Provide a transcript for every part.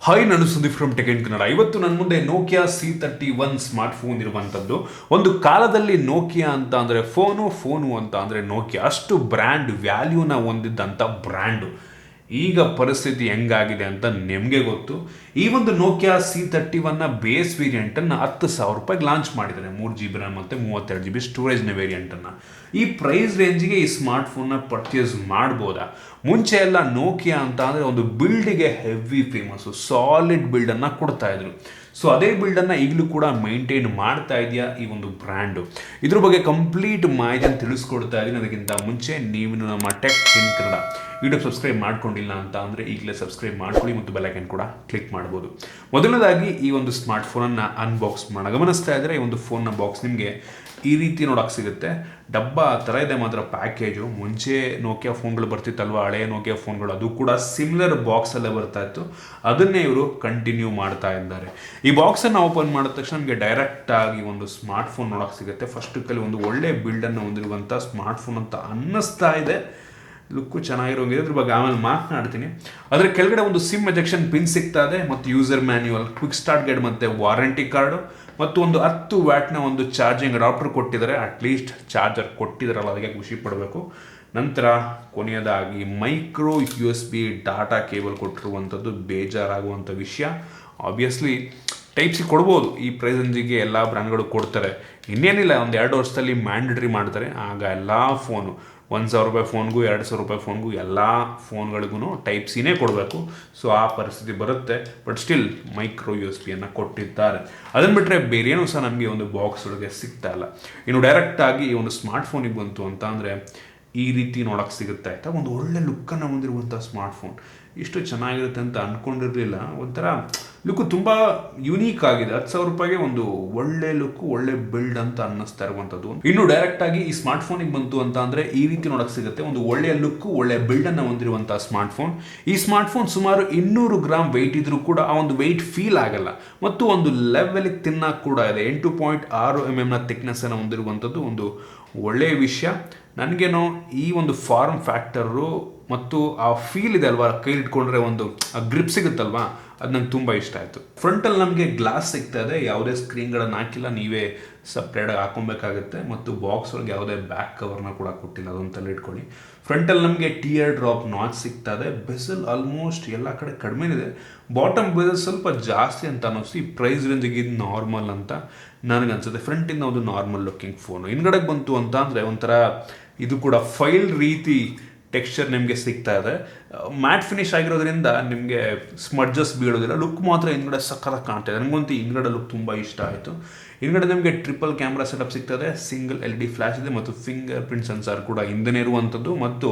Hi, ನಾನು Sudeep from tech in Kannada. ಇವತ್ತು ನನ್ನ ಮುಂದೆ ನೋಕಿಯಾ C31 ಸ್ಮಾರ್ಟ್ ಫೋನ್ ಇರುವಂಥದ್ದು. ಒಂದು ಕಾಲದಲ್ಲಿ ನೋಕಿಯಾ ಅಂತ ಅಂದರೆ ಫೋನು ಅಂತ ಅಂದರೆ ನೋಕಿಯಾ, ಅಷ್ಟು ಬ್ರ್ಯಾಂಡ್ ವ್ಯಾಲ್ಯೂನ ಹೊಂದಿದ್ದಂಥ ಬ್ರ್ಯಾಂಡು. ಈಗ ಪರಿಸ್ಥಿತಿ ಹೆಂಗಾಗಿದೆ ಅಂತ ನಿಮಗೆ ಗೊತ್ತು. ಈ ಒಂದು ನೋಕಿಯಾ C31 ಬೇಸ್ ವೇರಿಯಂಟನ್ನು ₹10,000 ಲಾಂಚ್ ಮಾಡಿದ್ದಾರೆ. 3GB ರ್ಯಾಮ್ ಮತ್ತು 32GB ಸ್ಟೋರೇಜ್ನ ವೇರಿಯಂಟನ್ನು. ಈ ಪ್ರೈಸ್ ರೇಂಜಿಗೆ ಈ ಸ್ಮಾರ್ಟ್ ಫೋನ್ನ ಪರ್ಚೇಸ್ ಮಾಡ್ಬೋದಾ? ಮುಂಚೆ ಎಲ್ಲ ನೋಕಿಯಾ ಅಂತ ಅಂದರೆ ಒಂದು ಬಿಲ್ಡಿಗೆ ಹೆವಿ ಫೇಮಸ್ಸು, ಸಾಲಿಡ್ ಬಿಲ್ಡನ್ನು ಕೊಡ್ತಾ ಇದ್ರು. ಸೊ ಅದೇ ಬಿಲ್ಡನ್ನು ಈಗಲೂ ಕೂಡ ಮೇಂಟೈನ್ ಮಾಡ್ತಾ ಇದೆಯಾ ಈ ಒಂದು ಬ್ರ್ಯಾಂಡು? ಇದ್ರ ಬಗ್ಗೆ ಕಂಪ್ಲೀಟ್ ಮಾಹಿತಿಯನ್ನು ತಿಳಿಸ್ಕೊಡ್ತಾ ಇದ್ದೀನಿ. ಅದಕ್ಕಿಂತ ಮುಂಚೆ ನೀವು ನಮ್ಮ tech in Kannada YouTube subscribe ಮಾಡ್ಕೊಂಡಿಲ್ಲ ಅಂತ ಅಂದರೆ ಈಗಲೇ ಸಬ್ಸ್ಕ್ರೈಬ್ ಮಾಡ್ಕೊಳ್ಳಿ ಮತ್ತು ಬೆಲ್ಲೈಕನ್ ಕೂಡ ಕ್ಲಿಕ್ ಮಾಡ್ಬೋದು. ಮೊದಲನೇದಾಗಿ ಈ ಒಂದು ಸ್ಮಾರ್ಟ್ ಫೋನನ್ನು ಅನ್ಬಾಕ್ಸ್ ಮಾಡೋಣ. ಗಮನಿಸ್ತಾ ಇದ್ದರೆ ಈ ಒಂದು ಫೋನ್ನ ಬಾಕ್ಸ್ ನಿಮಗೆ ಈ ರೀತಿ ನೋಡೋಕೆ ಸಿಗುತ್ತೆ. ಡಬ್ಬ ಥರ ಇದೆ ಮಾತ್ರ ಪ್ಯಾಕೇಜು. ಮುಂಚೆ ನೋಕಿಯಾ ಫೋನ್ಗಳು ಬರ್ತಿತ್ತಲ್ವ, ಹಳೆಯ ನೋಕಿಯಾ ಫೋನ್ಗಳು, ಅದು ಕೂಡ ಸಿಮಿಲರ್ ಬಾಕ್ಸಲ್ಲೇ ಬರ್ತಾ ಇತ್ತು. ಅದನ್ನೇ ಇವರು ಕಂಟಿನ್ಯೂ ಮಾಡ್ತಾ ಇದ್ದಾರೆ. ಈ ಬಾಕ್ಸನ್ನು ಓಪನ್ ಮಾಡಿದ ತಕ್ಷಣ ನಮಗೆ ಡೈರೆಕ್ಟಾಗಿ ಒಂದು ಸ್ಮಾರ್ಟ್ ಫೋನ್ ನೋಡೋಕೆ ಸಿಗುತ್ತೆ. ಫಸ್ಟಲ್ಲಿ ಒಂದು ಒಳ್ಳೆ ಬಿಲ್ಡನ್ನು ಹೊಂದಿರುವಂಥ ಸ್ಮಾರ್ಟ್ ಫೋನ್ ಅಂತ ಅನ್ನಿಸ್ತಾ ಇದೆ. ಲುಕ್ಕು ಚೆನ್ನಾಗಿರೋಂಗಿದೆ, ಅದ್ರ ಬಗ್ಗೆ ಆಮೇಲೆ ಮಾತನಾಡ್ತೀನಿ. ಅದರ ಕೆಳಗಡೆ ಒಂದು ಸಿಮ್ ಎಜೆಕ್ಷನ್ ಪಿನ್ ಸಿಗ್ತಾ ಇದೆ ಮತ್ತು user manual, quick start guide ಮತ್ತು ವಾರಂಟಿ ಕಾರ್ಡು ಮತ್ತು ಒಂದು 10 ವ್ಯಾಟ್ನ ಒಂದು ಚಾರ್ಜಿಂಗ್ ಅಡಾಪ್ಟರ್ ಕೊಟ್ಟಿದ್ದಾರೆ. ಅಟ್ಲೀಸ್ಟ್ ಚಾರ್ಜರ್ ಕೊಟ್ಟಿದ್ದಾರಲ್ಲ, ಅದಕ್ಕೆ ಖುಷಿ ಪಡಬೇಕು. ನಂತರ ಕೊನೆಯದಾಗಿ ಮೈಕ್ರೋ USB ಡಾಟಾ ಕೇಬಲ್ ಕೊಟ್ಟಿರುವಂಥದ್ದು ಬೇಜಾರಾಗುವಂಥ ವಿಷಯ. ಆಬ್ವಿಯಸ್ಲಿ ಟೈಪ್ ಸಿ ಕೊಡ್ಬೋದು, ಈ ಪ್ರೈಸ್ ರೇಂಜಿಗೆ ಎಲ್ಲ ಬ್ರ್ಯಾಂಡ್ಗಳು ಕೊಡ್ತಾರೆ. ಇನ್ನೇನಿಲ್ಲ, ಒಂದು 2 ವರ್ಷದಲ್ಲಿ ಮ್ಯಾಂಡೇಟರಿ ಮಾಡ್ತಾರೆ. ಆಗ ಎಲ್ಲ ಫೋನು ₹1,000 ಫೋನ್ಗೂ ₹2,000 ಫೋನ್ಗೂ ಎಲ್ಲ ಫೋನ್ಗಳಿಗೂ ಟೈಪ್ ಸಿನೇ ಕೊಡಬೇಕು. ಸೊ ಆ ಪರಿಸ್ಥಿತಿ ಬರುತ್ತೆ. ಬಟ್ ಸ್ಟಿಲ್ ಮೈಕ್ರೋ USB ಕೊಟ್ಟಿದ್ದಾರೆ. ಅದನ್ನು ಬಿಟ್ಟರೆ ಬೇರೆ ಏನೂ ಸಹ ನಮಗೆ ಒಂದು ಬಾಕ್ಸ್ ಒಳಗೆ ಸಿಗ್ತಾ ಇಲ್ಲ. ಇನ್ನು ಡೈರೆಕ್ಟಾಗಿ ಈ ಒಂದು ಸ್ಮಾರ್ಟ್ ಫೋನಿಗೆ ಬಂತು ಅಂತ ಅಂದರೆ ಈ ರೀತಿ ನೋಡೋಕೆ ಸಿಗುತ್ತೆ. ಆಯಿತಾ, ಒಂದು ಒಳ್ಳೆ ಲುಕ್ಕನ್ನು ಹೊಂದಿರುವಂಥ ಸ್ಮಾರ್ಟ್ ಫೋನ್. ಇಷ್ಟು ಚೆನ್ನಾಗಿರುತ್ತೆ ಅಂತ ಅಂದ್ಕೊಂಡಿರಲಿಲ್ಲ. ಒಂಥರ ಲುಕ್ಕು ತುಂಬ ಯುನೀಕ್ ಆಗಿದೆ. ₹10,000 ಒಂದು ಒಳ್ಳೆ ಲುಕ್ಕು, ಒಳ್ಳೆ ಬಿಲ್ಡ್ ಅಂತ ಅನ್ನಿಸ್ತಾ ಇರುವಂಥದ್ದು. ಇನ್ನು ಡೈರೆಕ್ಟಾಗಿ ಈ ಸ್ಮಾರ್ಟ್ ಫೋನಿಗೆ ಬಂತು ಅಂತ ಅಂದರೆ ಈ ರೀತಿ ನೋಡೋಕೆ ಸಿಗುತ್ತೆ. ಒಂದು ಒಳ್ಳೆಯ ಲುಕ್ಕು, ಒಳ್ಳೆಯ ಬಿಲ್ಡನ್ನು ಹೊಂದಿರುವಂಥ ಸ್ಮಾರ್ಟ್ ಫೋನ್. ಈ ಸ್ಮಾರ್ಟ್ ಫೋನ್ ಸುಮಾರು 200 ಗ್ರಾಮ್ ವೆಯ್ಟ್ ಇದ್ರೂ ಕೂಡ ಆ ಒಂದು ವೆಯ್ಟ್ ಫೀಲ್ ಆಗಲ್ಲ. ಮತ್ತು ಒಂದು ಲೆವೆಲಿಗೆ ತಿನ್ನಕ್ಕೆ ಕೂಡ ಇದೆ. 8.6 mm ಥಿಕ್ನೆಸ್ಸನ್ನು ಹೊಂದಿರುವಂಥದ್ದು ಒಂದು ಒಳ್ಳೆಯ ವಿಷಯ. ನನಗೇನೋ ಈ ಒಂದು ಫಾರ್ಮ್ ಫ್ಯಾಕ್ಟರು ಮತ್ತು ಆ ಫೀಲ್ ಇದೆ ಅಲ್ವಾ, ಕೈಲಿ ಇಟ್ಕೊಂಡ್ರೆ ಒಂದು ಗ್ರಿಪ್ ಸಿಗುತ್ತಲ್ವಾ, ಅದು ನಂಗೆ ತುಂಬ ಇಷ್ಟ ಆಯಿತು. ಫ್ರಂಟಲ್ಲಿ ನಮಗೆ ಗ್ಲಾಸ್ ಸಿಗ್ತಾ ಇದೆ, ಯಾವುದೇ ಸ್ಕ್ರೀನ್ಗಳನ್ನು ಹಾಕಿಲ್ಲ, ನೀವೇ ಸಪ್ರೇಟಾಗಿ ಹಾಕೊಬೇಕಾಗುತ್ತೆ. ಮತ್ತು ಬಾಕ್ಸ್ ಒಳಗೆ ಯಾವುದೇ ಬ್ಯಾಕ್ ಕವರ್ನ ಕೂಡ ಕೊಟ್ಟಿಲ್ಲ, ಅದೊಂತಲ್ಲಿ ಇಟ್ಕೊಳ್ಳಿ. ಫ್ರಂಟಲ್ಲಿ ನಮಗೆ ಟಿಯರ್ ಡ್ರಾಪ್ ನಾಚ್ ಸಿಗ್ತಾ ಇದೆ. ಬೆಸಲ್ ಆಲ್ಮೋಸ್ಟ್ ಎಲ್ಲ ಕಡೆ ಕಡಿಮೆ ಇದೆ. ಬಾಟಮ್ ಬೆಸಲ್ ಸ್ವಲ್ಪ ಜಾಸ್ತಿ ಅಂತ ಅನ್ನಿಸ್ತು. ಈ ಪ್ರೈಸ್ ರೇಂಜಿಗೆ ಇದು ನಾರ್ಮಲ್ ಅಂತ ನನಗನ್ಸುತ್ತೆ. ಫ್ರಂಟಿಂದ ಒಂದು ನಾರ್ಮಲ್ ಲುಕ್ಕಿಂಗ್ ಫೋನು. ಹಿಂದ್ಗಡೆಗೆ ಬಂತು ಅಂತ ಅಂದರೆ ಒಂಥರ ಇದು ಕೂಡ ಫೈಲ್ ರೀತಿ ಟೆಕ್ಸ್ಚರ್ ನಿಮಗೆ ಸಿಗ್ತಾ ಇದೆ. ಮ್ಯಾಟ್ ಫಿನಿಶ್ ಆಗಿರೋದ್ರಿಂದ ನಿಮಗೆ ಸ್ಮಡ್ಜಸ್ ಬೀಳೋದಿಲ್ಲ. ಲುಕ್ ಮಾತ್ರ ಹಿಂದ್ಗಡೆ ಸಕ್ಕತ್ತಾಗಿ ಕಾಣ್ತಾ ಇದೆ. ನನಗಂತೂ ಹಿಂದ್ಗಡೆ ಲುಕ್ ತುಂಬ ಇಷ್ಟ ಆಯಿತು. ಹಿಂದ್ಗಡೆ ನಮಗೆ ಟ್ರಿಪಲ್ ಕ್ಯಾಮ್ರಾ ಸೆಟಪ್ ಸಿಗ್ತದೆ, ಸಿಂಗಲ್ LED ಫ್ಲ್ಯಾಶ್ ಇದೆ ಮತ್ತು ಫಿಂಗರ್ ಪ್ರಿಂಟ್ ಸೆನ್ಸಾರ್ ಕೂಡ ಹಿಂದೆನೇ ಇರುವಂಥದ್ದು. ಮತ್ತು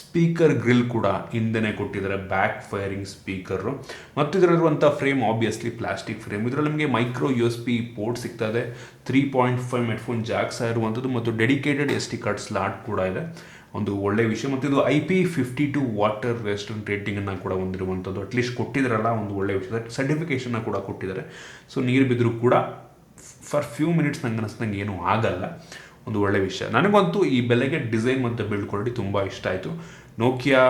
ಸ್ಪೀಕರ್ ಗ್ರಿಲ್ ಕೂಡ ಹಿಂದೆನೇ ಕೊಟ್ಟಿದ್ದಾರೆ, ಬ್ಯಾಕ್ ಫೈರಿಂಗ್ ಸ್ಪೀಕರು. ಮತ್ತು ಇದರಲ್ಲಿರುವಂಥ ಫ್ರೇಮ್ ಆಬ್ವಿಯಸ್ಲಿ ಪ್ಲಾಸ್ಟಿಕ್ ಫ್ರೇಮ್. ಇದರಲ್ಲಿ ನಮಗೆ ಮೈಕ್ರೋ USB ಪೋರ್ಟ್ ಸಿಗ್ತದೆ, 3.5 ಹೆಡ್ಫೋನ್ ಜಾಕ್ಸ್ ಇರುವಂಥದ್ದು ಮತ್ತು ಡೆಡಿಕೇಟೆಡ್ SD ಕಾರ್ಡ್ ಸ್ಲಾಟ್ ಕೂಡ ಇದೆ. ಒಂದು ಒಳ್ಳೆಯ ವಿಷಯ. ಮತ್ತು ಇದು IP52 ವಾಟರ್ ರೆಸಿಸ್ಟೆಂಟ್ ರೇಟಿಂಗನ್ನು ಕೂಡ ಹೊಂದಿರುವಂಥದ್ದು. ಅಟ್ಲೀಸ್ಟ್ ಕೊಟ್ಟಿದ್ದಾರಲ್ಲ, ಒಂದು ಒಳ್ಳೆಯ ವಿಷಯ. ಸರ್ಟಿಫಿಕೇಷನ್ನ ಕೂಡ ಕೊಟ್ಟಿದ್ದಾರೆ. ಸೊ ನೀರು ಬಿದ್ದರೂ ಕೂಡ ಫಾರ್ ಫ್ಯೂ ಮಿನಿಟ್ಸ್ ನಂಗೆ ಅನ್ನಿಸ್ದಂಗೆ ಏನೂ ಆಗಲ್ಲ. ಒಂದು ಒಳ್ಳೆಯ ವಿಷಯ. ನನಗಂತೂ ಈ ಬೆಲೆಗೆ ಡಿಸೈನ್ ಮತ್ತು ಬಿಲ್ಡ್ ಕ್ವಾಲಿಟಿ ತುಂಬ ಇಷ್ಟ ಆಯಿತು. ನೋಕಿಯಾ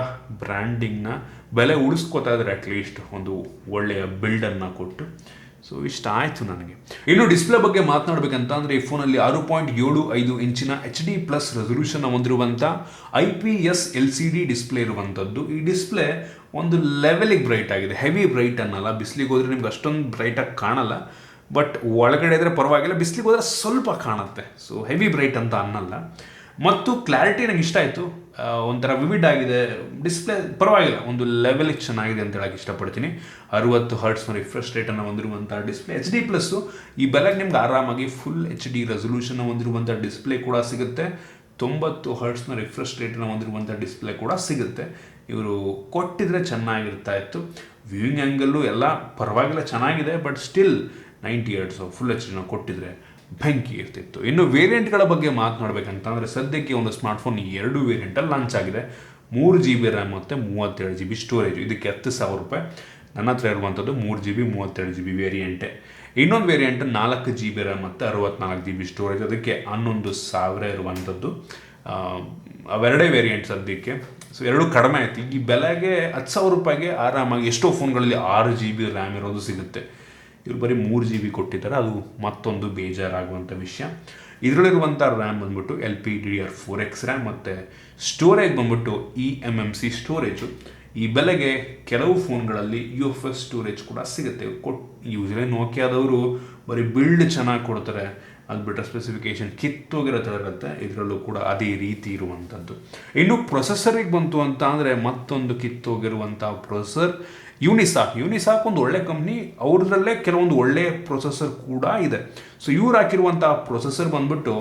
ಬ್ರ್ಯಾಂಡಿಂಗ್ನ ಬೆಲೆ ಉಳಿಸ್ಕೋತಾ ಇದ್ದಾರೆ, ಅಟ್ಲೀಸ್ಟ್ ಒಂದು ಒಳ್ಳೆಯ ಬಿಲ್ಡನ್ನು ಕೊಟ್ಟು. ಸೊ ಇಷ್ಟ ಆಯಿತು ನನಗೆ. ಇನ್ನು ಡಿಸ್ಪ್ಲೇ ಬಗ್ಗೆ ಮಾತನಾಡಬೇಕಂತ ಅಂದರೆ ಈ ಫೋನಲ್ಲಿ 6.75 ಇಂಚಿನ HD+ ರೆಸೊಲ್ಯೂಷನ್ ಹೊಂದಿರುವಂಥ IPS LCD ಡಿಸ್ಪ್ಲೇ ಇರುವಂಥದ್ದು. ಈ ಡಿಸ್ಪ್ಲೇ ಒಂದು ಲೆವೆಲಿಗೆ ಬ್ರೈಟ್ ಆಗಿದೆ, ಹೆವಿ ಬ್ರೈಟ್ ಅನ್ನಲ್ಲ. ಬಿಸಿಲಿಗೆ ಹೋದರೆ ನಿಮ್ಗೆ ಅಷ್ಟೊಂದು ಬ್ರೈಟಾಗಿ ಕಾಣಲ್ಲ, ಬಟ್ ಒಳಗಡೆ ಇದ್ದರೆ ಪರವಾಗಿಲ್ಲ, ಬಿಸಿಲಿಗೆ ಹೋದರೆ ಸ್ವಲ್ಪ ಕಾಣುತ್ತೆ. ಸೊ ಹೆವಿ ಬ್ರೈಟ್ ಅಂತ ಅನ್ನಲ್ಲ. ಮತ್ತು ಕ್ಲಾರಿಟಿ ನಂಗೆ ಇಷ್ಟ ಆಯಿತು. ಒಂಥರ ವಿವಿಡ್ ಆಗಿದೆ ಡಿಸ್ಪ್ಲೇ, ಪರವಾಗಿಲ್ಲ, ಒಂದು ಲೆವೆಲಿಗೆ ಚೆನ್ನಾಗಿದೆ ಅಂತ ಹೇಳಕ್ಕೆ ಇಷ್ಟಪಡ್ತೀನಿ. 60 Hz ರಿಫ್ರೆಶ್ ರೇಟನ್ನು ಹೊಂದಿರುವಂಥ ಡಿಸ್ಪ್ಲೇ. HD+. ಈ ಬೆಲೆಗೆ ನಿಮ್ಗೆ ಆರಾಮಾಗಿ ಫುಲ್ HD ರೆಸೊಲ್ಯೂಷನ್ ಹೊಂದಿರುವಂಥ ಡಿಸ್ಪ್ಲೇ ಕೂಡ ಸಿಗುತ್ತೆ. 90 Hz ರಿಫ್ರೆಶ್ ರೇಟನ್ನು ಹೊಂದಿರುವಂಥ ಡಿಸ್ಪ್ಲೇ ಕೂಡ ಸಿಗುತ್ತೆ. ಇವರು ಕೊಟ್ಟಿದ್ರೆ ಚೆನ್ನಾಗಿರ್ತಾ ಇತ್ತು. ವ್ಯೂಯಿಂಗ್ ಆ್ಯಂಗಲ್ಲು ಎಲ್ಲ ಪರವಾಗಿಲ್ಲ, ಚೆನ್ನಾಗಿದೆ. But still 90 Hz full HD ಕೊಟ್ಟಿದ್ರೆ ಬೆಂಕಿ ಇರ್ತಿತ್ತು. ಇನ್ನು ವೇರಿಯಂಟ್ಗಳ ಬಗ್ಗೆ ಮಾತನಾಡಬೇಕಂತಂದರೆ ಸದ್ಯಕ್ಕೆ ಒಂದು ಸ್ಮಾರ್ಟ್ಫೋನ್ 2 ವೇರಿಯಂಟಲ್ಲಿ ಲಾಂಚ್ ಆಗಿದೆ. 3GB ರ್ಯಾಮ್ ಮತ್ತು 32GB ಸ್ಟೋರೇಜ್. ಇದಕ್ಕೆ ₹10,000. ನನ್ನ ಹತ್ರ ಇರುವಂಥದ್ದು 3GB 32GB ವೇರಿಯಂಟೇ. ಇನ್ನೊಂದು ವೇರಿಯಂಟ್ 4GB ರ್ಯಾಮ್ ಮತ್ತು 64GB ಸ್ಟೋರೇಜ್. ಅದಕ್ಕೆ 11,000 ಇರುವಂಥದ್ದು. ಅವೆರಡೇ ವೇರಿಯಂಟ್ ಸದ್ಯಕ್ಕೆ. ಸೊ ಎರಡು ಕಡಿಮೆ ಆಯ್ತು. ಈ ಬೆಲೆಗೆ 10,000 ರೂಪಾಯಿಗೆ ಆರಾಮಾಗಿ ಎಷ್ಟೋ ಫೋನ್ಗಳಲ್ಲಿ 6 GB ರ್ಯಾಮ್ ಇರೋದು ಸಿಗುತ್ತೆ. ಇವರು ಬರೀ 3 GB ಕೊಟ್ಟಿದ್ದಾರೆ, ಅದು ಮತ್ತೊಂದು ಬೇಜಾರಾಗುವಂಥ ವಿಷಯ. ಇದರಲ್ಲಿರುವಂಥ ರ್ಯಾಮ್ ಬಂದ್ಬಿಟ್ಟು LPDDR4X ರ್ಯಾಮ್ ಮತ್ತು ಸ್ಟೋರೇಜ್ ಬಂದ್ಬಿಟ್ಟು eMMC ಸ್ಟೋರೇಜು. ಈ ಬೆಲೆಗೆ ಕೆಲವು ಫೋನ್ಗಳಲ್ಲಿ UFS ಸ್ಟೋರೇಜ್ ಕೂಡ ಸಿಗುತ್ತೆ. ಯೂಸ್ವಲಿ ನೋಕಿಯಾದವರು ಬರೀ ಬಿಲ್ಡ್ ಚೆನ್ನಾಗಿ ಕೊಡ್ತಾರೆ, ಅದು ಬಿಟ್ಟರೆ ಸ್ಪೆಸಿಫಿಕೇಶನ್ ಕಿತ್ತೋಗಿರೋ ಥರ ಇರುತ್ತೆ. ಇದರಲ್ಲೂ ಕೂಡ ಅದೇ ರೀತಿ ಇರುವಂಥದ್ದು. ಇನ್ನು ಪ್ರೊಸೆಸರಿಗೆ ಬಂತು ಅಂತ ಅಂದರೆ ಮತ್ತೊಂದು ಕಿತ್ತೋಗಿರುವಂಥ ಪ್ರೊಸೆಸರ್ ಯೂನಿಸಾಕ್ ಒಂದು ಒಳ್ಳೆ ಕಂಪ್ನಿ, ಅವ್ರದ್ರಲ್ಲೇ ಕೆಲವೊಂದು ಒಳ್ಳೆ ಪ್ರೊಸೆಸರ್ ಕೂಡ ಇದೆ. ಸೊ ಇವ್ರು ಹಾಕಿರುವಂಥ ಪ್ರೊಸೆಸರ್ ಬಂದ್ಬಿಟ್ಟು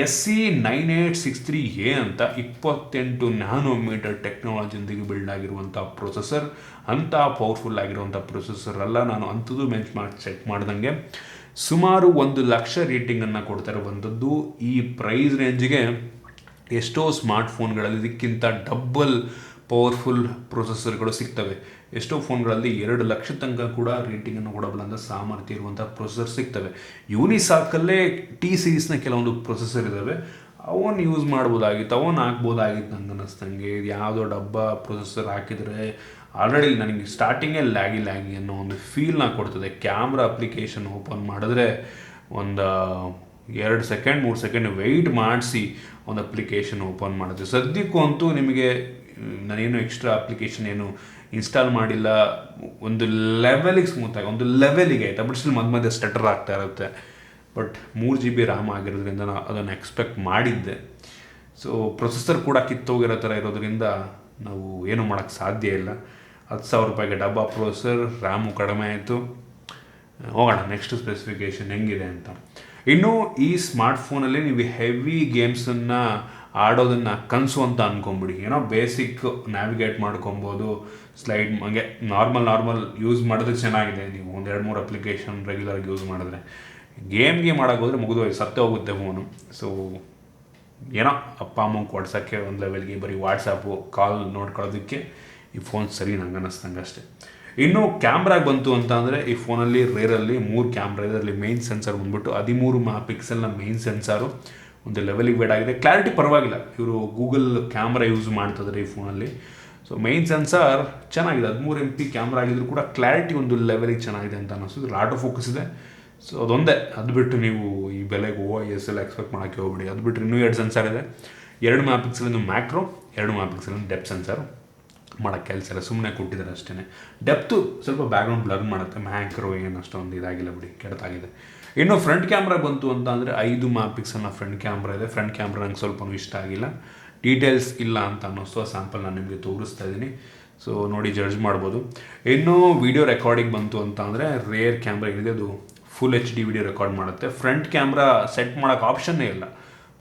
SC9863A ಅಂತ 28 ನ್ಯಾನೋಮೀಟರ್ ಟೆಕ್ನಾಲಜಿಯೊಂದಿಗೆ ಬಿಲ್ಡ್ ಆಗಿರುವಂಥ ಪ್ರೊಸೆಸರ್. ಅಂಥ ಪವರ್ಫುಲ್ ಆಗಿರುವಂಥ ಪ್ರೊಸೆಸರ್ ಅಲ್ಲ. ನಾನು ಅಂಥದ್ದು ಚೆಕ್ ಮಾಡ್ದಂಗೆ ಸುಮಾರು 1 ಲಕ್ಷ ರೇಟಿಂಗನ್ನು ಕೊಡ್ತಾರೆ ಬಂದದ್ದು. ಈ ಪ್ರೈಸ್ ರೇಂಜಿಗೆ ಎಷ್ಟೋ ಸ್ಮಾರ್ಟ್ಫೋನ್ಗಳಲ್ಲಿ ಇದಕ್ಕಿಂತ ಡಬ್ಬಲ್ ಪವರ್ಫುಲ್ ಪ್ರೊಸೆಸರ್ಗಳು ಸಿಗ್ತವೆ. ಎಷ್ಟೋ ಫೋನ್ಗಳಲ್ಲಿ 2 ಲಕ್ಷ ತನಕ ಕೂಡ ರೇಟಿಂಗನ್ನು ಕೊಡಬಲ್ಲಂಥ ಸಾಮರ್ಥ್ಯ ಇರುವಂಥ ಪ್ರೊಸೆಸರ್ ಸಿಗ್ತವೆ. ಯೂನಿಸಾಕಲ್ಲೇ T ಸೀರೀಸ್ನ ಕೆಲವೊಂದು ಪ್ರೊಸೆಸರ್ ಇದ್ದಾವೆ, ಅವನ್ನ ಯೂಸ್ ಮಾಡ್ಬೋದಾಗಿತ್ತು, ಅವನ್ನ ಹಾಕ್ಬೋದಾಗಿತ್ತು ನಂಗೆ ಅನ್ನಿಸ್ತಂಗೆ. ಯಾವುದೋ ಡಬ್ಬ ಪ್ರೊಸೆಸರ್ ಹಾಕಿದರೆ ಆಲ್ರೆಡಿ ನನಗೆ ಸ್ಟಾರ್ಟಿಂಗೇ ಲ್ಯಾಗಿ ಅನ್ನೋ ಒಂದು ಫೀಲ್ನ ಕೊಡ್ತದೆ. ಕ್ಯಾಮ್ರಾ ಅಪ್ಲಿಕೇಶನ್ ಓಪನ್ ಮಾಡಿದ್ರೆ ಒಂದು 2 ಸೆಕೆಂಡ್ 3 ಸೆಕೆಂಡ್ ವೆಯ್ಟ್ ಮಾಡಿಸಿ ಒಂದು ಅಪ್ಲಿಕೇಶನ್ ಓಪನ್ ಮಾಡುತ್ತೆ. ಸದ್ಯಕ್ಕೂ ಅಂತೂ ನಿಮಗೆ ನಾನೇನು ಎಕ್ಸ್ಟ್ರಾ ಅಪ್ಲಿಕೇಶನ್ ಏನು ಇನ್ಸ್ಟಾಲ್ ಮಾಡಿಲ್ಲ, ಒಂದು ಲೆವೆಲಿಗೆ ಸ್ಮೂತಾಗಿ ಒಂದು ಲೆವೆಲಿಗೆ ಆಯಿತಾ. ಬಟ್ ಸ್ಟಿಲ್ ಮಧ್ಯೆ ಸ್ಟಟರ್ ಆಗ್ತಾ ಇರುತ್ತೆ. ಬಟ್ 3 GB ರ್ಯಾಮ್ ಆಗಿರೋದ್ರಿಂದ ನಾನು ಅದನ್ನು ಎಕ್ಸ್ಪೆಕ್ಟ್ ಮಾಡಿದ್ದೆ. ಸೊ ಪ್ರೊಸೆಸರ್ ಕೂಡ ಕಿತ್ತೋಗಿರೋ ಥರ ಇರೋದ್ರಿಂದ ನಾವು ಏನು ಮಾಡೋಕ್ಕೆ ಸಾಧ್ಯ ಇಲ್ಲ. 10,000 ರೂಪಾಯಿಗೆ ಡಬ್ಬಾ ಪ್ರೊಸೆಸರ್, ರ್ಯಾಮು ಕಡಿಮೆ ಆಯಿತು. ಹೋಗೋಣ ನೆಕ್ಸ್ಟ್ ಸ್ಪೆಸಿಫಿಕೇಷನ್ ಹೆಂಗಿದೆ ಅಂತ. ಇನ್ನು ಈ ಸ್ಮಾರ್ಟ್ಫೋನಲ್ಲಿ ನೀವು ಹೆವಿ ಗೇಮ್ಸನ್ನು ಆಡೋದನ್ನು ಕನಸು ಅಂತ ಅಂದ್ಕೊಂಬಿಡಿ. ಏನೋ ಬೇಸಿಕ್ ನ್ಯಾವಿಗೇಟ್ ಮಾಡ್ಕೊಬೋದು, ಸ್ಲೈಡ್ ಹಂಗೆ ನಾರ್ಮಲ್ ಯೂಸ್ ಮಾಡಿದ್ರೆ ಚೆನ್ನಾಗಿದೆ. ನೀವು 1-2-3 ಅಪ್ಲಿಕೇಶನ್ ರೆಗ್ಯುಲರಾಗಿ ಯೂಸ್ ಮಾಡಿದ್ರೆ ಗೇಮ್ಗೆ ಮಾಡೋಕ್ಕೋದ್ರೆ ಮುಗಿದು ಸತ್ತೇ ಹೋಗುತ್ತೆ ಫೋನು. ಸೊ ಏನೋ ಅಪ್ಪ ಅಮ್ಮಂಗೆ ಕೊಡ್ಸೋಕ್ಕೆ ಒಂದು ಲೆವೆಲ್ಗೆ ಬರೀ ವಾಟ್ಸಪ್ಪು ಕಾಲ್ ನೋಡ್ಕೊಳ್ಳೋದಕ್ಕೆ ಈ ಫೋನ್ ಸರಿ ನಂಗೆ ಅನ್ನಿಸ್ತಂಗೆ ಅಷ್ಟೇ. ಇನ್ನು ಕ್ಯಾಮ್ರಾಗೆ ಬಂತು ಅಂತ ಅಂದರೆ ಈ ಫೋನಲ್ಲಿ ರೇರಲ್ಲಿ 3 ಕ್ಯಾಮ್ರಾ ಇದೆ. ಅದರಲ್ಲಿ ಮೇನ್ ಸೆನ್ಸರ್ ಬಂದ್ಬಿಟ್ಟು 13 MP ಮೇನ್ ಸೆನ್ಸಾರು ಒಂದು ಲೆವೆಲಿಗೆ ಬೇಡ ಆಗಿದೆ. ಕ್ಲಾರಿಟಿ ಪರವಾಗಿಲ್ಲ, ಇವರು ಗೂಗಲ್ ಕ್ಯಾಮ್ರಾ ಯೂಸ್ ಮಾಡ್ತಿದ್ದಾರೆ ಈ ಫೋನಲ್ಲಿ. ಸೊ ಮೇನ್ ಸೆನ್ಸರ್ ಚೆನ್ನಾಗಿದೆ, 13 MP ಕ್ಯಾಮ್ರಾ ಆಗಿದ್ರು ಕೂಡ ಕ್ಲಾರಿಟಿ ಒಂದು ಲೆವೆಲಿಗೆ ಚೆನ್ನಾಗಿದೆ ಅಂತ ಅನ್ನಿಸ್ತದೆ. ಆಟೋ ಫೋಕಸ್ ಇದೆ. ಸೊ ಅದೊಂದೇ, ಅದು ಬಿಟ್ಟು ನೀವು ಈ ಬೆಲೆಗೆ OIS ಎಲ್ಲ ಎಕ್ಸ್ಪೆಕ್ಟ್ ಮಾಡೋಕ್ಕೆ ಹೋಗ್ಬಿಡಿ. ಅದು ಬಿಟ್ಟರೆ ಇನ್ನೂ 2 ಸೆನ್ಸರ್ ಇದೆ. 2 MP macro, 2 MP depth sensor. ಮಾಡೋಕ್ಕೆ ಕೆಲಸ ಇಲ್ಲ, ಸುಮ್ಮನೆ ಕೊಟ್ಟಿದ್ದಾರೆ ಅಷ್ಟೇ. ಡೆಪ್ತು ಸ್ವಲ್ಪ ಬ್ಯಾಕ್ಗ್ರೌಂಡ್ ಬ್ಲರ್ ಮಾಡುತ್ತೆ, ಮ್ಯಾಕ್ರೋ ಏನು ಅಷ್ಟೊಂದು ಇದಾಗಿಲ್ಲ ಬಿಡಿ, ಕೆಟ್ಟದಾಗಿದೆ. ಇನ್ನು ಫ್ರಂಟ್ ಕ್ಯಾಮ್ರಾ ಬಂತು ಅಂತ ಅಂದರೆ 5 MP ಫ್ರಂಟ್ ಕ್ಯಾಮ್ರಾ ಇದೆ. ಫ್ರಂಟ್ ಕ್ಯಾಮ್ರಾ ನಂಗೆ ಸ್ವಲ್ಪ ಇಷ್ಟ ಆಗಿಲ್ಲ, ಡೀಟೇಲ್ಸ್ ಇಲ್ಲ ಅಂತ ಅನ್ನಿಸ್ತು. ಆ ಸ್ಯಾಂಪಲ್ ನಾನು ನಿಮಗೆ ತೋರಿಸ್ತಾ ಇದ್ದೀನಿ. ಸೊ ನೋಡಿ ಜಡ್ಜ್ ಮಾಡ್ಬೋದು. ಇನ್ನು ವಿಡಿಯೋ ರೆಕಾರ್ಡಿಂಗ್ ಬಂತು ಅಂತ ಅಂದರೆ ರೇರ್ ಕ್ಯಾಮ್ರಾ ಇದೆ, ಅದು ಫುಲ್ HD ವಿಡಿಯೋ ರೆಕಾರ್ಡ್ ಮಾಡುತ್ತೆ. ಫ್ರಂಟ್ ಕ್ಯಾಮ್ರಾ ಸೆಟ್ ಮಾಡೋಕ್ಕೆ ಆಪ್ಷನ್ನೇ ಇಲ್ಲ,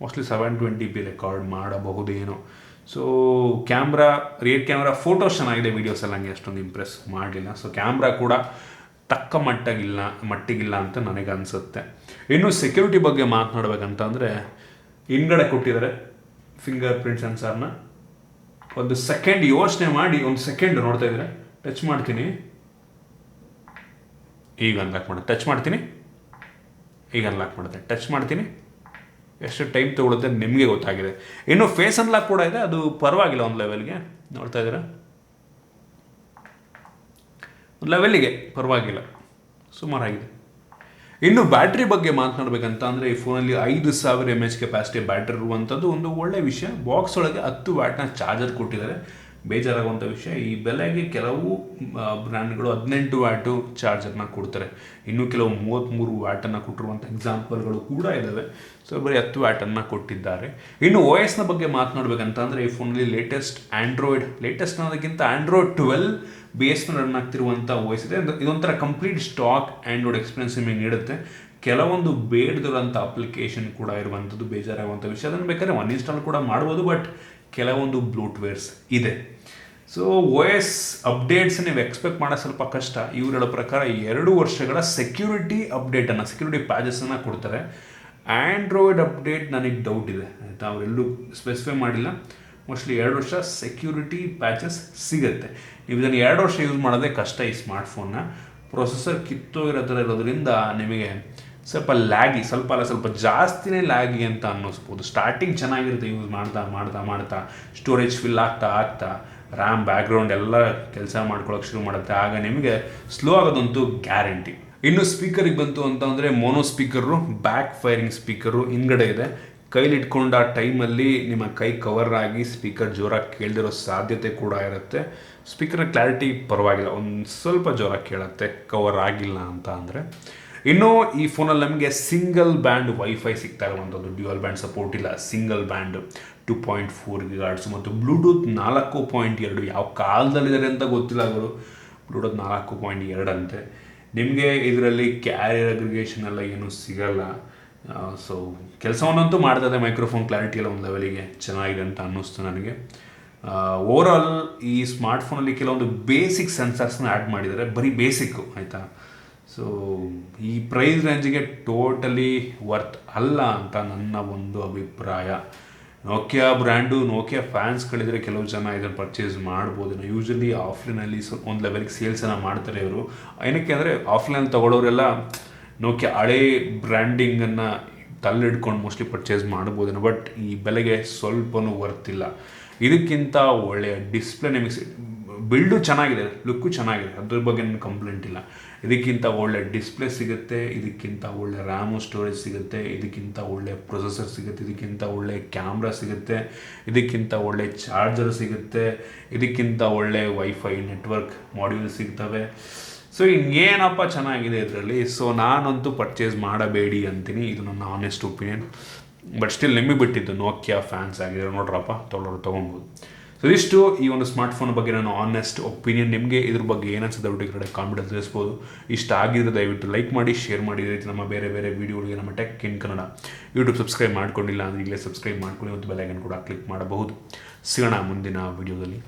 ಮೋಸ್ಟ್ಲಿ 720p ರೆಕಾರ್ಡ್ ಮಾಡಬಹುದೇನೋ. ಸೊ ರೇರ್ ಕ್ಯಾಮ್ರಾ ಫೋಟೋಸ್ ಚೆನ್ನಾಗಿದೆ, ವೀಡಿಯೋಸ್ ಎಲ್ಲ ನನಗೆ ಅಷ್ಟೊಂದು ಇಂಪ್ರೆಸ್ ಮಾಡಲಿಲ್ಲ. ಸೊ ಕ್ಯಾಮ್ರಾ ಕೂಡ ತಕ್ಕ ಮಟ್ಟಿಗಿಲ್ಲ ಅಂತ ನನಗೆ ಅನಿಸುತ್ತೆ. ಇನ್ನು ಸೆಕ್ಯೂರಿಟಿ ಬಗ್ಗೆ ಮಾತನಾಡಬೇಕಂತ ಅಂದರೆ ಹಿಂದ್ಗಡೆ ಕೊಟ್ಟಿದ್ದಾರೆ ಫಿಂಗರ್ ಪ್ರಿಂಟ್ ಸೆನ್ಸರ್ನ. ಒಂದು ಸೆಕೆಂಡ್ ಯೋಚನೆ ಮಾಡಿ, ಒಂದು ಸೆಕೆಂಡ್ ನೋಡ್ತಾ ಇದ್ರೆ ಟಚ್ ಮಾಡ್ತೀನಿ, ಈಗ ಅನ್ಲಾಕ್ ಮಾಡುತ್ತೆ, ಟಚ್ ಮಾಡ್ತೀನಿ, ಈಗ ಅನ್ಲಾಕ್ ಮಾಡುತ್ತೆ, ಟಚ್ ಮಾಡ್ತೀನಿ. ಎಷ್ಟು ಟೈಮ್ ತೊಗೊಳುತ್ತೆ ನಿಮಗೆ ಗೊತ್ತಾಗಿದೆ. ಇನ್ನು ಫೇಸ್ ಅನ್ಲಾಕ್ ಕೂಡ ಇದೆ, ಅದು ಪರವಾಗಿಲ್ಲ, ಒಂದು ಲೆವೆಲ್ಗೆ ನೋಡ್ತಾ ಇದ್ದೀರಾ, ಒಂದು ಲೆವೆಲ್ಲಿಗೆ ಪರವಾಗಿಲ್ಲ, ಸುಮಾರಾಗಿದೆ. ಇನ್ನು ಬ್ಯಾಟ್ರಿ ಬಗ್ಗೆ ಮಾತನಾಡಬೇಕಂತ ಅಂದರೆ ಈ ಫೋನಲ್ಲಿ 5000 mAh ಕೆಪಾಸಿಟಿ ಬ್ಯಾಟ್ರಿ ಇರುವಂಥದ್ದು ಒಂದು ಒಳ್ಳೆಯ ವಿಷಯ. ಬಾಕ್ಸ್ ಒಳಗೆ 10 ವ್ಯಾಟ್ನ ಚಾರ್ಜರ್ ಕೊಟ್ಟಿದ್ದಾರೆ. ಬೇಜಾರಾಗುವಂಥ ವಿಷಯ, ಈ ಬೆಲೆಗೆ ಕೆಲವು ಬ್ರ್ಯಾಂಡ್ಗಳು 18 ವ್ಯಾಟು ಚಾರ್ಜರ್ನ ಕೊಡ್ತಾರೆ, ಇನ್ನು ಕೆಲವು 33 ವ್ಯಾಟನ್ನು ಕೊಟ್ಟಿರುವಂಥ ಎಕ್ಸಾಂಪಲ್ಗಳು ಕೂಡ ಇದ್ದಾವೆ. ಸೊ ಬರೀ 10 ವ್ಯಾಟನ್ನು ಕೊಟ್ಟಿದ್ದಾರೆ. ಇನ್ನು OSನ ಬಗ್ಗೆ ಮಾತನಾಡಬೇಕಂತ ಅಂದರೆ ಈ ಫೋನಲ್ಲಿ ಲೇಟೆಸ್ಟ್ ಅನ್ನೋದಕ್ಕಿಂತ ಆಂಡ್ರಾಯ್ಡ್ 12 ಬೇಸ್ ರನ್ ಆಗ್ತಿರುವಂಥ OS ಇದೆ. ಇದೊಂಥರ ಕಂಪ್ಲೀಟ್ ಸ್ಟಾಕ್ ಆಂಡ್ರಾಯ್ಡ್ ಎಕ್ಸ್ಪೀರಿಯನ್ಸ್ ನಿಮಗೆ ನೀಡುತ್ತೆ. ಕೆಲವೊಂದು ಬೇಡದಿರೋಂಥ ಅಪ್ಲಿಕೇಶನ್ ಕೂಡ ಇರುವಂಥದ್ದು ಬೇಜಾರಾಗುವಂಥ ವಿಷಯ. ಅದನ್ನು ಬೇಕಾದ್ರೆ ಅನ್ಇನ್ಸ್ಟಾಲ್ ಕೂಡ ಮಾಡ್ಬೋದು, ಬಟ್ ಕೆಲವೊಂದು ಬ್ಲೂಟ್ವೇರ್ಸ್ ಇದೆ. ಸೊ OS ಅಪ್ಡೇಟ್ಸ್ ನೀವು ಎಕ್ಸ್ಪೆಕ್ಟ್ ಮಾಡೋದು ಸ್ವಲ್ಪ ಕಷ್ಟ. ಇವ್ರು ಹೇಳೋ ಪ್ರಕಾರ 2 ವರ್ಷಗಳ ಸೆಕ್ಯೂರಿಟಿ ಪ್ಯಾಚಸನ್ನು ಕೊಡ್ತಾರೆ. ಆ್ಯಂಡ್ರಾಯ್ಡ್ ಅಪ್ಡೇಟ್ ನನಗೆ ಡೌಟ್ ಇದೆ ಆಯಿತಾ, ಅವರೆಲ್ಲೂ ಸ್ಪೆಸಿಫೈ ಮಾಡಿಲ್ಲ. ಮೋಸ್ಟ್ಲಿ 2 ವರ್ಷ ಸೆಕ್ಯೂರಿಟಿ ಪ್ಯಾಚಸ್ ಸಿಗುತ್ತೆ. ನೀವು ಇದನ್ನು 2 ವರ್ಷ ಯೂಸ್ ಮಾಡೋದೇ ಕಷ್ಟ ಈ ಸ್ಮಾರ್ಟ್ಫೋನ್ನ. ಪ್ರೊಸೆಸರ್ ಕಿತ್ತೋಗಿರೋ ಥರ ಇರೋದ್ರಿಂದ ನಿಮಗೆ ಸ್ವಲ್ಪ ಲ್ಯಾಗಿ, ಸ್ವಲ್ಪ ಅಲ್ಲ ಸ್ವಲ್ಪ ಜಾಸ್ತಿನೇ ಲ್ಯಾಗಿ ಅಂತ ಅನ್ನಿಸ್ಬೋದು. ಸ್ಟಾರ್ಟಿಂಗ್ ಚೆನ್ನಾಗಿರುತ್ತೆ ಯೂಸ್ ಮಾಡ್ತಾ ಮಾಡ್ತಾ ಮಾಡ್ತಾ, ಸ್ಟೋರೇಜ್ ಫಿಲ್ ಆಗ್ತಾ ಆಗ್ತಾ ರ್ಯಾಮ್ ಬ್ಯಾಕ್ಗ್ರೌಂಡ್ ಎಲ್ಲ ಕೆಲಸ ಮಾಡ್ಕೊಳ್ಳೋಕೆ ಶುರು ಮಾಡುತ್ತೆ, ಆಗ ನಿಮಗೆ ಸ್ಲೋ ಆಗೋದಂತೂ ಗ್ಯಾರಂಟಿ. ಇನ್ನು ಸ್ಪೀಕರಿಗೆ ಬಂತು ಅಂತ ಅಂದರೆ mono speaker, back firing speaker ಹಿಂಗಡೆ ಇದೆ. ಕೈಲಿಟ್ಕೊಂಡ ಟೈಮಲ್ಲಿ ನಿಮ್ಮ ಕೈ ಕವರ್ ಆಗಿ ಸ್ಪೀಕರ್ ಜೋರಾಗಿ ಕೇಳ್ದಿರೋ ಸಾಧ್ಯತೆ ಕೂಡ ಇರುತ್ತೆ. ಸ್ಪೀಕರ್ನ ಕ್ಲಾರಿಟಿ ಪರವಾಗಿಲ್ಲ, ಒಂದು ಸ್ವಲ್ಪ ಜೋರಾಗಿ ಕೇಳುತ್ತೆ ಕವರ್ ಆಗಿಲ್ಲ ಅಂತ ಅಂದರೆ. ಇನ್ನು ಈ ಫೋನಲ್ಲಿ ನಮಗೆ ಸಿಂಗಲ್ ಬ್ಯಾಂಡ್ ವೈಫೈ ಸಿಗ್ತಾ ಇರುವಂಥದ್ದು, ಡ್ಯುಯಲ್ ಬ್ಯಾಂಡ್ ಸಪೋರ್ಟ್ ಇಲ್ಲ, ಸಿಂಗಲ್ ಬ್ಯಾಂಡ್ 2.4 GHz ಮತ್ತು ಬ್ಲೂಟೂತ್ 4.2. ಯಾವ ಕಾಲದಲ್ಲಿದ್ದಾರೆ ಅಂತ ಗೊತ್ತಿಲ್ಲ ಅವರು, ಬ್ಲೂಟೂತ್ 4.2 ಅಂತೆ. ನಿಮಗೆ ಇದರಲ್ಲಿ ಕ್ಯಾರಿಯರ್ ಅಗ್ರಿಗೇಷನ್ ಎಲ್ಲ ಏನೂ ಸಿಗಲ್ಲ. ಸೊ ಕೆಲಸವನ್ನಂತೂ ಮಾಡ್ತದೆ, ಮೈಕ್ರೋಫೋನ್ ಕ್ಲಾರಿಟಿ ಎಲ್ಲ ಒಂದು ಲೆವೆಲಿಗೆ ಚೆನ್ನಾಗಿದೆ ಅಂತ ಅನ್ನಿಸ್ತು ನನಗೆ. ಓವರಾಲ್ ಈ ಸ್ಮಾರ್ಟ್ಫೋನಲ್ಲಿ ಕೆಲವೊಂದು ಬೇಸಿಕ್ ಸೆನ್ಸರ್ಸ್ನ ಆ್ಯಡ್ ಮಾಡಿದ್ದಾರೆ, ಬರೀ ಬೇಸಿಕ್ಕು ಆಯಿತಾ. ಸೊ ಈ ಪ್ರೈಸ್ ರೇಂಜಿಗೆ ಟೋಟಲಿ ವರ್ತ್ ಅಲ್ಲ ಅಂತ ನನ್ನ ಒಂದು ಅಭಿಪ್ರಾಯ. ನೋಕಿಯಾ ಬ್ರ್ಯಾಂಡು, ನೋಕಿಯಾ ಫ್ಯಾನ್ಸ್ಗಳಿದ್ರೆ ಕೆಲವು ಜನ ಇದನ್ನು ಪರ್ಚೇಸ್ ಮಾಡ್ಬೋದು. ಯೂಶಲಿ ಆಫ್ಲೈನಲ್ಲಿ ಒಂದು ಲೆವೆಲ್ಗೆ ಸೇಲ್ಸನ್ನು ಮಾಡ್ತಾರೆ ಇವರು. ಏನಕ್ಕೆ ಅಂದರೆ ಆಫ್ಲೈನ್ ತೊಗೊಳೋರೆಲ್ಲ ನೋಕಿಯಾ ಹಳೇ ಬ್ರ್ಯಾಂಡಿಂಗನ್ನು ತಲ್ಲಿಡ್ಕೊಂಡು ಮೋಸ್ಟ್ಲಿ ಪರ್ಚೇಸ್ ಮಾಡ್ಬೋದೇನೋ, ಬಟ್ ಈ ಬೆಲೆಗೆ ಸ್ವಲ್ಪನೂ ವರ್ತಿಲ್ಲ. ಇದಕ್ಕಿಂತ ಒಳ್ಳೆಯ ಡಿಸ್ಪ್ಲೇ ನಿಮಗೆ ಬಿಲ್ಡು ಚೆನ್ನಾಗಿದೆ, ಲುಕ್ಕು ಚೆನ್ನಾಗಿದೆ, ಅದ್ರ ಬಗ್ಗೆ ನನ್ನ ಕಂಪ್ಲೇಂಟ್ ಇಲ್ಲ. ಇದಕ್ಕಿಂತ ಒಳ್ಳೆ ಡಿಸ್ಪ್ಲೇ ಸಿಗುತ್ತೆ, ಇದಕ್ಕಿಂತ ಒಳ್ಳೆ ರ್ಯಾಮು ಸ್ಟೋರೇಜ್ ಸಿಗುತ್ತೆ, ಇದಕ್ಕಿಂತ ಒಳ್ಳೆ ಪ್ರೊಸೆಸರ್ ಸಿಗುತ್ತೆ, ಇದಕ್ಕಿಂತ ಒಳ್ಳೆ ಕ್ಯಾಮ್ರಾ ಸಿಗುತ್ತೆ, ಇದಕ್ಕಿಂತ ಒಳ್ಳೆ ಚಾರ್ಜರ್ ಸಿಗುತ್ತೆ, ಇದಕ್ಕಿಂತ ಒಳ್ಳೆ ವೈಫೈ ನೆಟ್ವರ್ಕ್ ಮಾಡ್ಯೂಲ್ ಸಿಗ್ತವೆ. ಸೊ ಇನ್ನೇನಪ್ಪ ಚೆನ್ನಾಗಿದೆ ಇದರಲ್ಲಿ. ಸೊ ನಾನಂತೂ ಪರ್ಚೇಸ್ ಮಾಡಬೇಡಿ ಅಂತೀನಿ, ಇದು ನನ್ನ ಆನೆಸ್ಟ್ ಒಪಿನಿಯನ್. ಬಟ್ ಸ್ಟಿಲ್ ನಿಮಗೆ ಬಿಟ್ಟಿದ್ದು, ನೋಕಿಯಾ ಫ್ಯಾನ್ಸ್ ಆಗಿರೋ ನೋಡ್ರಪ್ಪ ತೊಗೊಳ್ಬೋದು. ಸೊ ಇಷ್ಟು ಈ ಒಂದು ಸ್ಮಾರ್ಟ್ಫೋನ್ ಬಗ್ಗೆ ನಾನು ಆನೆಸ್ಟ್ ಒಪಿನಿಯನ್. ನಿಮಗೆ ಇದ್ರ ಬಗ್ಗೆ ಏನನ್ಸುತ್ತೆ ದಯವಿಟ್ಟು ಕಡೆ ಕಾಮೆಂಟಲ್ಲಿ ತಿಳಿಸ್ಬೋದು. ಇಷ್ಟ ಆಗಿದ್ರೆ ದಯವಿಟ್ಟು ಲೈಕ್ ಮಾಡಿ, ಶೇರ್ ಮಾಡಿ. ಈ ರೀತಿ ನಮ್ಮ ಬೇರೆ ಬೇರೆ ವೀಡಿಯೋಗಳಿಗೆ ನಮ್ಮ tech in Kannada YouTube subscribe ಮಾಡ್ಕೊಂಡಿಲ್ಲ ಅಂದರೆ ಈಗಲೇ ಸಬ್ಸ್ಕ್ರೈಬ್ ಮಾಡ್ಕೊಳ್ಳಿ ಮತ್ತು ಬೆಲ್ ಐಕಾನ್ ಕೂಡ ಕ್ಲಿಕ್ ಮಾಡಬಹುದು. ಸಿಗೋಣ ಮುಂದಿನ ವೀಡಿಯೋದಲ್ಲಿ.